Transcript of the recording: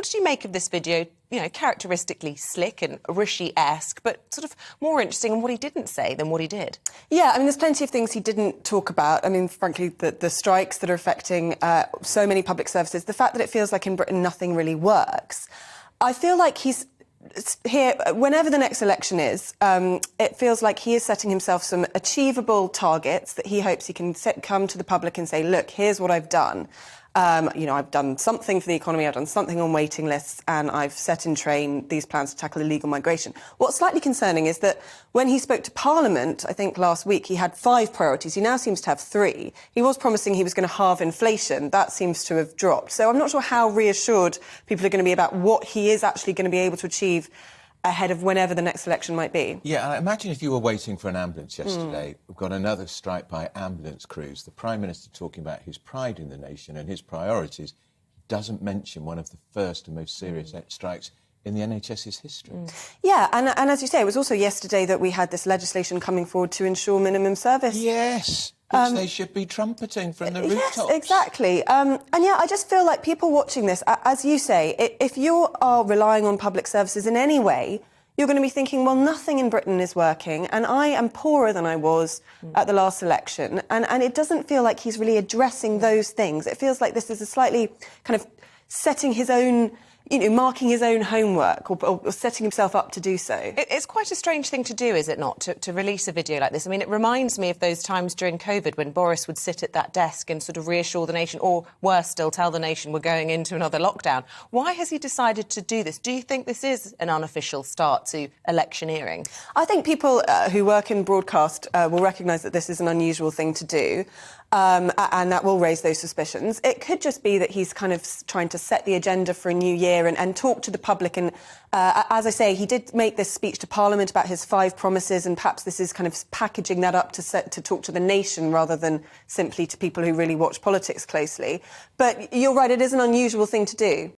What did you make of this video? You know, characteristically slick and Rishi-esque, but sort of more interesting in what he didn't say than what he did. Yeah, I mean, there's plenty of things he didn't talk about. I mean, frankly, the strikes that are affecting so many public services, the fact that it feels like in Britain nothing really works. I feel like he's here, whenever the next election is, it feels like he is setting himself some achievable targets that he hopes he can come to the public and say, look, here's what I've done. You know, I've done something for the economy, I've done something on waiting lists, and I've set in train these plans to tackle illegal migration. What's slightly concerning is that when he spoke to Parliament, I think last week, he had 5 priorities. He now seems to have 3. He was promising he was going to halve inflation. That seems to have dropped. So I'm not sure how reassured people are going to be about what he is actually going to be able to achieve ahead of whenever the next election might be. Yeah, I imagine if you were waiting for an ambulance yesterday, we've got another strike by ambulance crews. The Prime Minister talking about his pride in the nation and his priorities doesn't mention one of the first and most serious strikes in the NHS's history. Yeah, and as you say, it was also yesterday that we had this legislation coming forward to ensure minimum service. Yes, which they should be trumpeting from the rooftops. Yes, exactly. And yeah, I just feel like people watching this, as you say, if you are relying on public services in any way, you're going to be thinking, well, nothing in Britain is working, and I am poorer than I was at the last election. And it doesn't feel like he's really addressing those things. It feels like this is a slightly kind of setting his own, you know, marking his own homework or setting himself up to do so. It's quite a strange thing to do, is it not, to release a video like this? I mean, it reminds me of those times during COVID when Boris would sit at that desk and sort of reassure the nation, or worse still, tell the nation we're going into another lockdown. Why has he decided to do this? Do you think this is an unofficial start to electioneering? I think people who work in broadcast will recognise that this is an unusual thing to do. And that will raise those suspicions. It could just be that he's kind of trying to set the agenda for a new year and talk to the public. And as I say, he did make this speech to Parliament about his 5 promises, and perhaps this is kind of packaging that up to talk to the nation rather than simply to people who really watch politics closely. But you're right, it is an unusual thing to do.